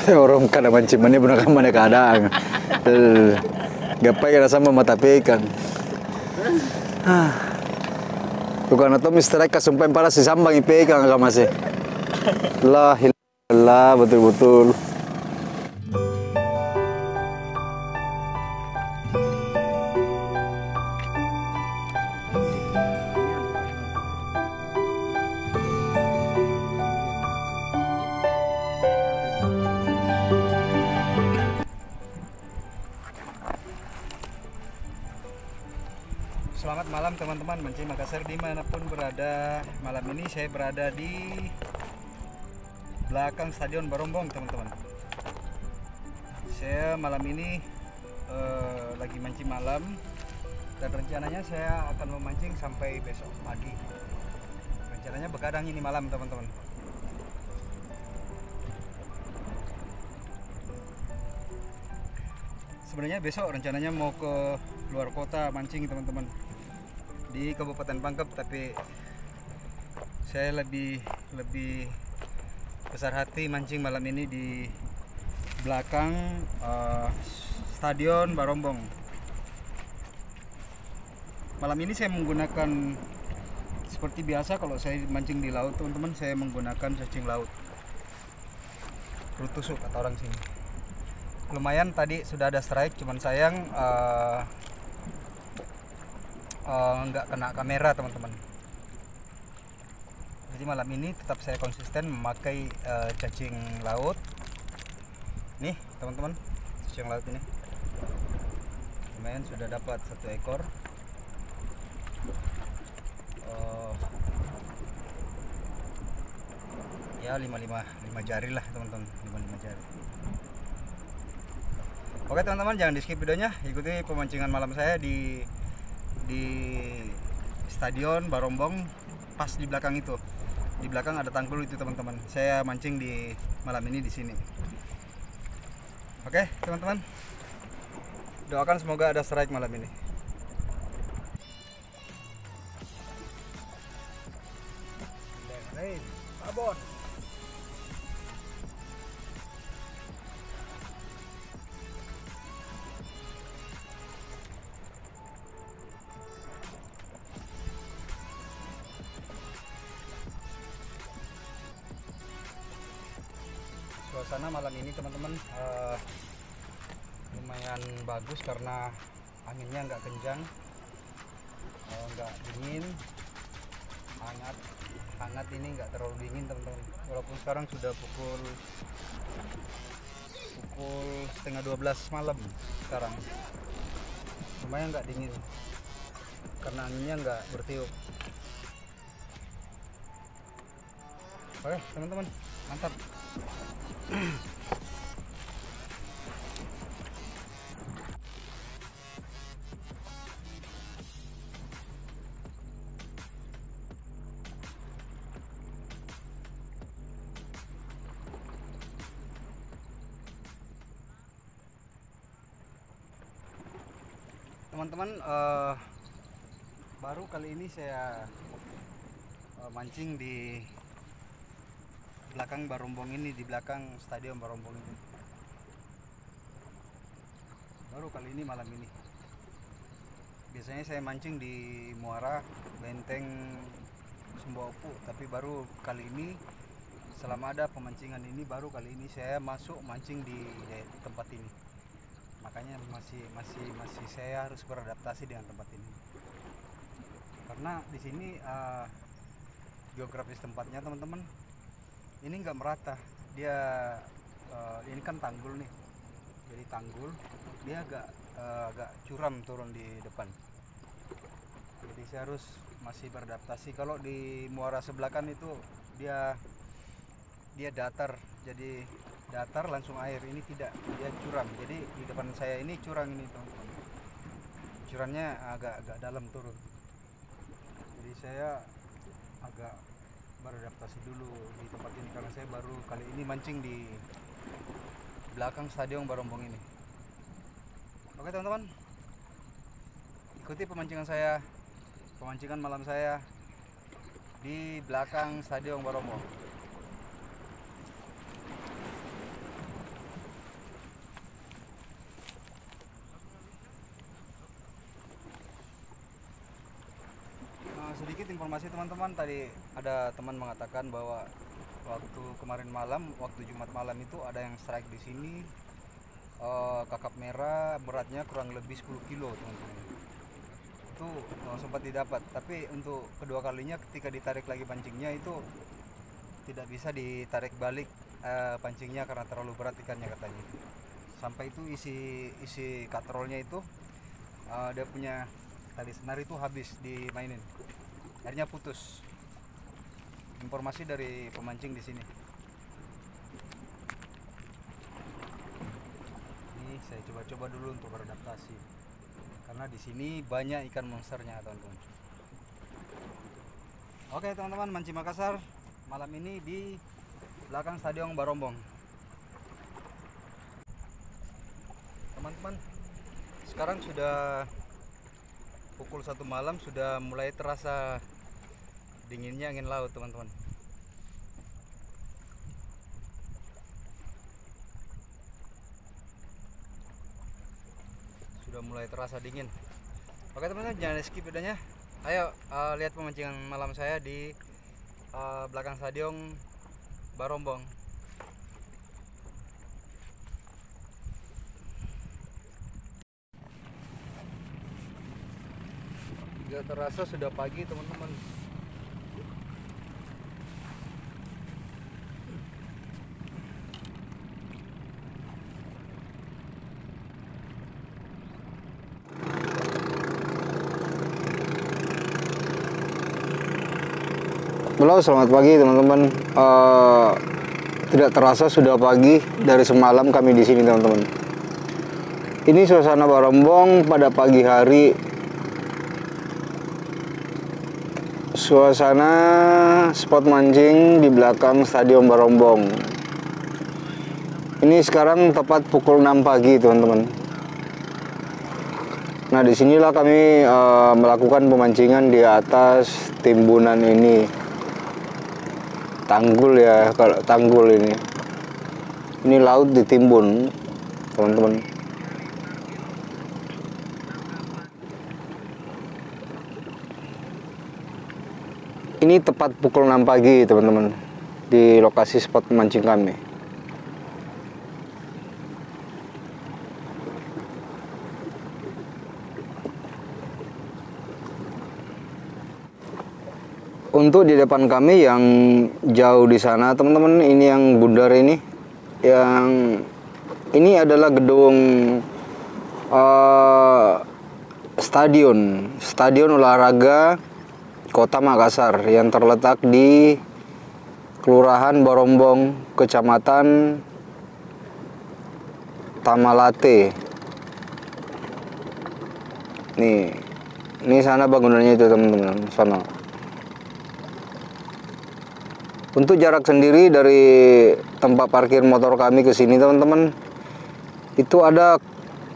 Orang kada mancing mana benar mana keadaan. Gapai kada sama mata pekan. Bukan atau strike sumpah para si sambang ipekan agak masih. La ilah betul-betul. Selamat malam teman-teman mancing Makassar dimanapun berada. Malam ini saya berada di belakang Stadion Barombong teman-teman. Saya malam ini lagi mancing malam dan rencananya saya akan memancing sampai besok pagi. Rencananya begadang ini malam teman-teman. Sebenarnya besok rencananya mau ke luar kota mancing teman-teman, di Kabupaten Pangkep, tapi saya lebih besar hati mancing malam ini di belakang Stadion Barombong. Malam ini saya menggunakan seperti biasa kalau saya mancing di laut teman-teman, saya menggunakan cacing laut perut tusuk kata orang sini. Lumayan tadi sudah ada strike, cuman sayang nggak kena kamera teman-teman. Jadi malam ini tetap saya konsisten memakai cacing laut. Nih teman-teman, cacing laut ini lumayan sudah dapat 1 ekor. Ya 5 jari lah teman-teman, 5 jari. Oke teman-teman, jangan di skip videonya, ikuti pemancingan malam saya di Stadion Barombong. Pas di belakang itu, di belakang ada tanggul itu teman-teman. Saya mancing di malam ini di sini. Oke teman-teman, doakan semoga ada strike malam ini. Abon. Suasana malam ini teman-teman lumayan bagus karena anginnya nggak kencang, nggak dingin, hangat ini nggak terlalu dingin teman-teman. Walaupun sekarang sudah pukul setengah 12 malam sekarang, lumayan nggak dingin karena anginnya nggak bertiup. Oke teman-teman, mantap. Teman-teman, baru kali ini saya mancing di belakang Barombong ini, di belakang Stadion Barombong ini. Baru kali ini malam ini. Biasanya saya mancing di Muara, Benteng, Sumbawa-Opu, tapi baru kali ini selama ada pemancingan ini baru kali ini saya masuk mancing di tempat ini. Makanya masih saya harus beradaptasi dengan tempat ini. Karena di sini geografis tempatnya teman-teman, ini nggak merata. Dia ini kan tanggul nih, jadi tanggul dia agak curam turun di depan. Jadi saya harus masih beradaptasi. Kalau di muara sebelah kan itu dia datar, jadi datar langsung air. Ini tidak, dia curam. Jadi di depan saya ini curang ini teman-teman. Curannya agak dalam turun. Jadi saya agak beradaptasi dulu di tempat ini karena saya baru kali ini mancing di belakang Stadion Barombong ini. Oke teman-teman, ikuti pemancingan malam saya di belakang Stadion Barombong. sedikit informasi teman-teman, tadi ada teman mengatakan bahwa waktu kemarin malam, waktu Jumat malam itu ada yang strike di sini, kakap merah beratnya kurang lebih 10 kilo teman-teman. Itu sempat didapat, tapi untuk kedua kalinya ketika ditarik lagi pancingnya itu tidak bisa ditarik balik pancingnya karena terlalu berat ikannya katanya. Sampai itu isi katrolnya itu dia punya tali senar itu habis dimainin, akhirnya putus. Informasi dari pemancing di sini. Ini saya coba-coba dulu untuk beradaptasi, karena di sini banyak ikan monsternya teman-teman. Oke teman-teman, mancing Makassar malam ini di belakang Stadion Barombong. Teman-teman, sekarang sudah pukul 1 malam, sudah mulai terasa dinginnya angin laut teman-teman. Sudah mulai terasa dingin. Oke teman-teman, jangan skip videonya. Ayo lihat pemancingan malam saya di belakang Stadion Barombong. Tidak terasa sudah pagi teman-teman. Halo, selamat pagi teman-teman. Tidak terasa sudah pagi, dari semalam kami di sini teman-teman. Ini suasana Barombong pada pagi hari. Suasana spot mancing di belakang Stadion Barombong. Ini sekarang tepat pukul 6 pagi teman-teman. Nah, disinilah kami melakukan pemancingan di atas timbunan ini. Tanggul ya, kalau tanggul ini. Ini laut ditimbun, teman-teman. Ini tepat pukul 6 pagi, teman-teman, di lokasi spot mancing kami. Untuk di depan kami yang jauh di sana, teman-teman, ini yang bundar ini, yang ini adalah gedung stadion olahraga Kota Makassar yang terletak di Kelurahan Barombong, Kecamatan Tamalate. Ini sana bangunannya itu teman-teman, sana. Untuk jarak sendiri dari tempat parkir motor kami ke sini teman-teman, itu ada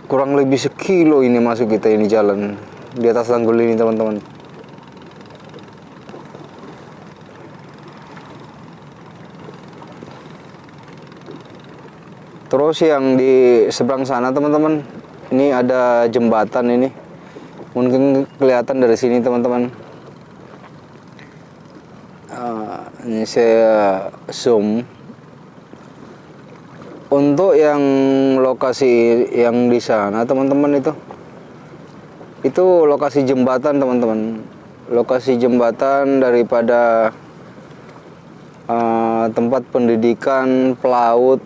kurang lebih 1 kilo ini masuk kita ini jalan di atas tanggul ini teman-teman. Terus yang di seberang sana teman-teman, ini ada jembatan ini. Mungkin kelihatan dari sini teman-teman. Ini saya zoom. Untuk yang lokasi yang di sana teman-teman, itu lokasi jembatan teman-teman. Lokasi jembatan daripada tempat pendidikan pelaut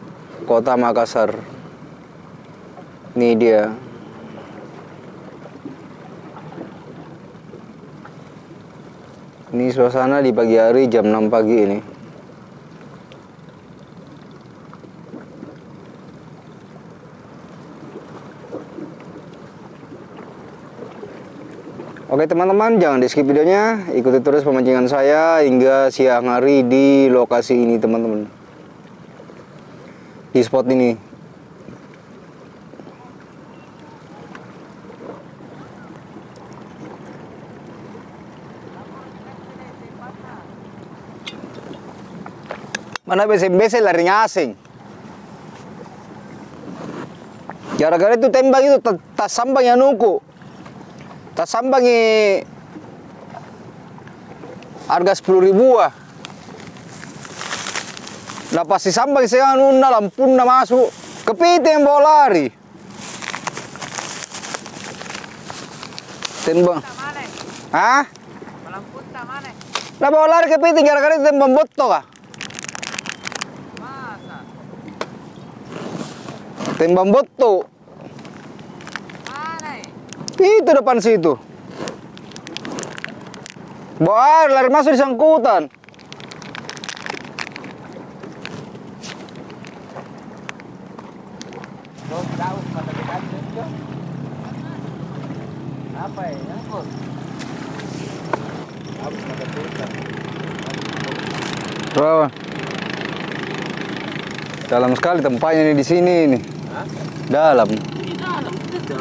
Kota Makassar. Ini dia. Ini suasana di pagi hari jam 6 pagi ini. Oke teman-teman, jangan di skip videonya. Ikuti terus pemancingan saya hingga siang hari di lokasi ini teman-teman. Di spot ini. Mana bese-bese larinya asing. Gara-gara itu tembak itu tak sambang yang nuku. Tak sambangi harga 10.000 ah. Nah pasti sampai saya nunda lampun masuk. Kepiting yang bawa lari. Tembang. Hah? Lampun tak mana? Nah bawa lari kepiting gara-gara itu tembang botok ah. Masa? Tembang botok. Mana? Itu depan situ. Bawa air, lari masuk di sangkutan. Apa ya? Nyangkut. Berapa? Dalam sekali tempatnya nih di sini nih. Hah? Dalam. Di dalam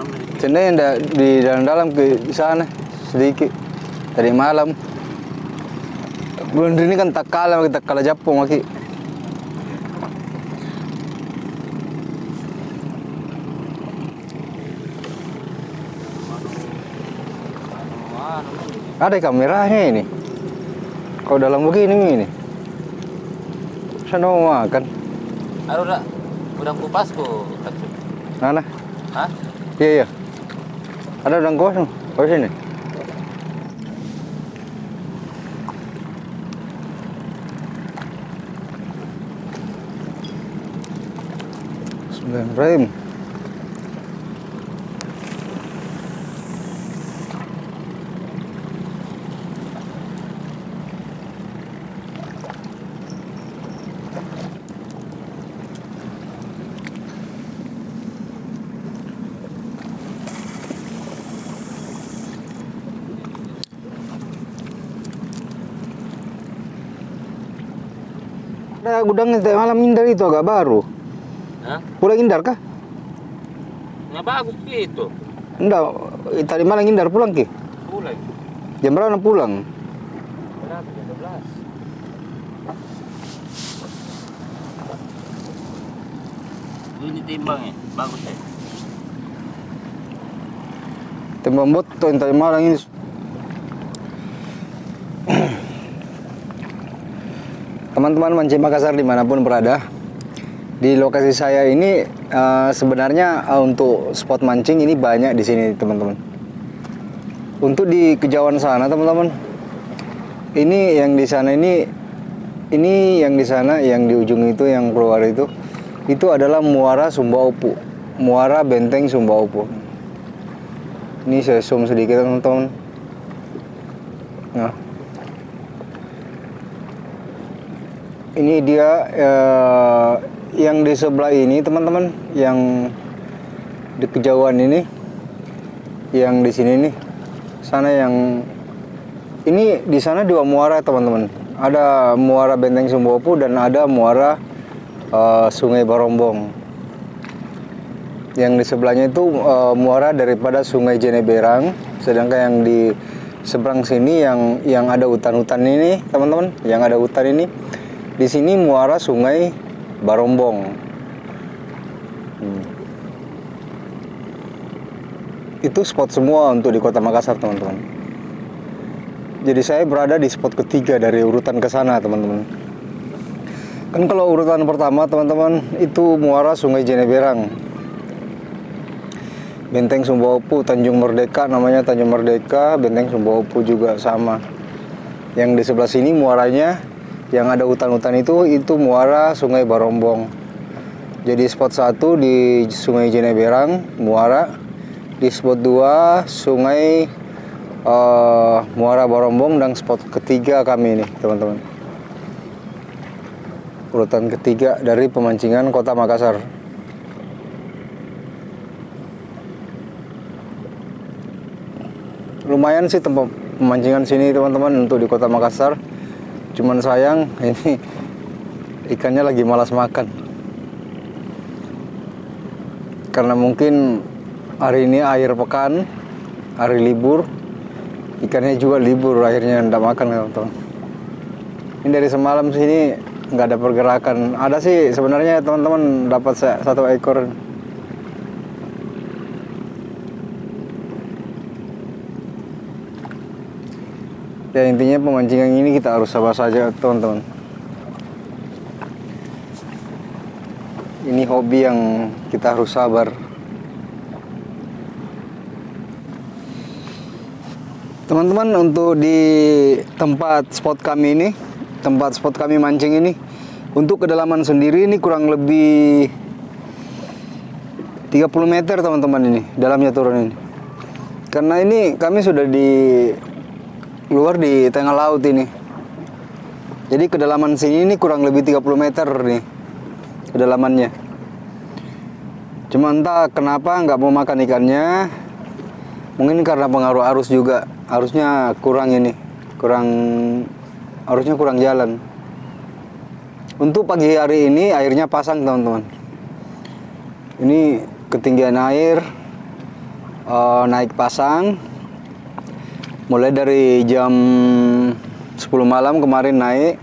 ini. Cenderung di dalam ke sana sedikit. Tadi malam. Bulan ini kan tak kalah Japong lagi. Ada kameranya ini. Kalau dalam begini ini. Sana mau makan. Aduh, udang kupasku. Mana? Hah? Iya iya. Ada udang kosong. Oh sini. Bismillahirrahmanirrahim. Ada gudangnya tadi malam Indar itu agak baru. Hah? Pulang Indar kah? Nggak bagus gitu. Enggak, tadi malam Indar pulang ki. Pulang. Jam berapa pulang? Berapa? Jam 12. Ini timbangnya, bagus ya. Tembang botol yang tadi malam ini. Teman-teman mancing Makassar dimanapun berada, di lokasi saya ini sebenarnya untuk spot mancing ini banyak di sini teman-teman. Untuk di kejauhan sana teman-teman, ini yang di sana ini yang di sana yang di ujung itu yang keluar itu adalah muara Sumba Opu, muara Benteng Sumba Opu. Ini saya zoom sedikit teman-teman. Nah, ini dia yang di sebelah ini teman-teman, yang di kejauhan ini, yang di sini nih, sana yang ini di sana dua muara teman-teman. Ada muara Benteng Sumba Opu dan ada muara Sungai Barombong. Yang di sebelahnya itu muara daripada Sungai Jeneberang, sedangkan yang di seberang sini yang ada hutan-hutan ini teman-teman, yang ada hutan ini. Di sini muara Sungai Barombong. Itu spot semua untuk di Kota Makassar, teman-teman. Jadi saya berada di spot ketiga dari urutan ke sana, teman-teman. Kan kalau urutan pertama, teman-teman, itu muara Sungai Jeneberang. Benteng Sumba Opu, Tanjung Merdeka, namanya Tanjung Merdeka, Benteng Sumba Opu juga sama. Yang di sebelah sini muaranya yang ada hutan-hutan itu muara Sungai Barombong. Jadi spot 1 di Sungai Jeneberang, muara. Di spot 2 Sungai Muara Barombong, dan spot ketiga kami ini, teman-teman. Urutan ketiga dari pemancingan Kota Makassar. Lumayan sih tempat pemancingan sini, teman-teman, untuk di Kota Makassar. Cuman sayang ini ikannya lagi malas makan. Karena mungkin hari ini akhir pekan, hari libur, ikannya juga libur, akhirnya tidak makan, teman-teman. Ini dari semalam sini nggak ada pergerakan. Ada sih sebenarnya teman-teman, dapat 1 ekor. Ya intinya pemancingan ini kita harus sabar saja teman-teman. Ini hobi yang kita harus sabar. Teman-teman, untuk di tempat spot kami mancing ini, untuk kedalaman sendiri ini kurang lebih 30 meter teman-teman, ini dalamnya turun ini. Karena ini kami sudah di luar di tengah laut ini. Jadi kedalaman sini ini kurang lebih 30 meter nih kedalamannya. Cuma entah kenapa nggak mau makan ikannya. Mungkin karena pengaruh arus juga. Arusnya kurang ini. Arusnya kurang jalan. Untuk pagi hari ini airnya pasang teman-teman. Ini ketinggian air naik pasang. Mulai dari jam 10 malam kemarin naik.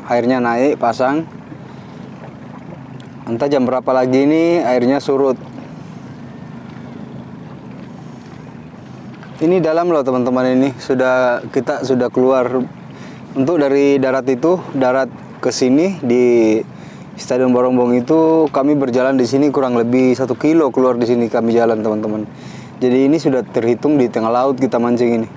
Airnya naik pasang. Entah jam berapa lagi ini airnya surut. Ini dalam loh teman-teman, ini kita sudah keluar. Untuk dari darat ke sini di Stadion Barongbong itu kami berjalan di sini kurang lebih 1 kilo keluar di sini kami jalan teman-teman. Jadi ini sudah terhitung di tengah laut kita mancing ini.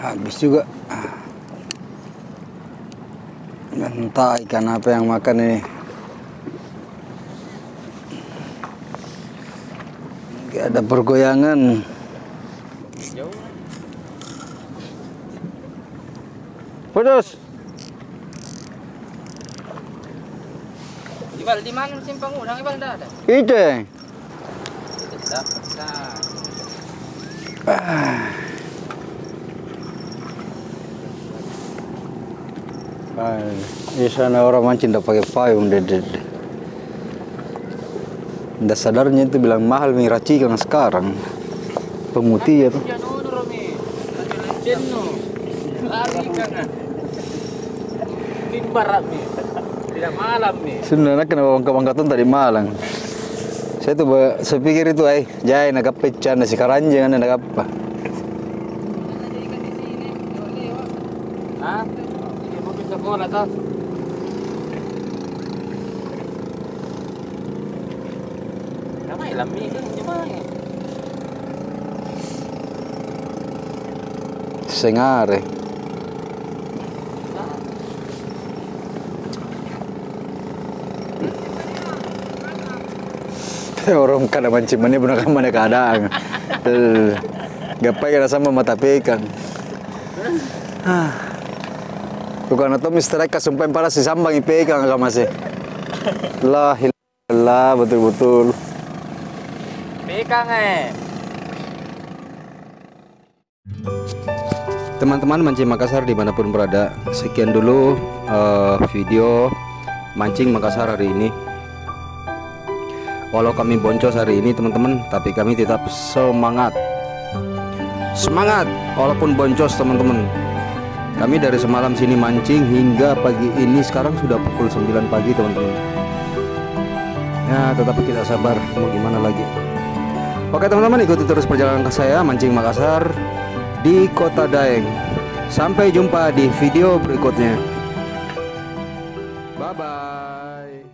Habis juga. Entah ikan apa yang makan ini. Gak ada pergoyangan. Putus. Ibal di mana simpang udang ibal dah ada. Itu. Di sana orang mancing udah pakai payung dede. Nggak sadarnya itu bilang mahal nih racikan sekarang. Pemutih ya tuh. Tidak malam nih. Sebenarnya kenapa bangka-bangkatan tadi malang. Saya pikir itu jai nak pecah nasi karanjang nak apa. Hah? Ini mau bisa sekolah toh? Ramai lami kan gimana? Sengare. Orang kada mancing mana benar mana keadaan. Gapai kena sama mata pekan. Bukan atau mister ka sumpah para si sambang ipekan ka masih. La ilah betul-betul. Pekan Teman-teman mancing Makassar dimanapun berada, sekian dulu video mancing Makassar hari ini. Walau kami boncos hari ini teman-teman, tapi kami tetap semangat walaupun boncos teman-teman. Kami dari semalam sini mancing hingga pagi ini, sekarang sudah pukul 9 pagi teman-teman. Ya tetapi kita sabar, mau gimana lagi. Oke teman-teman, ikuti terus perjalanan saya mancing Makassar di Kota Daeng. Sampai jumpa di video berikutnya. Bye bye.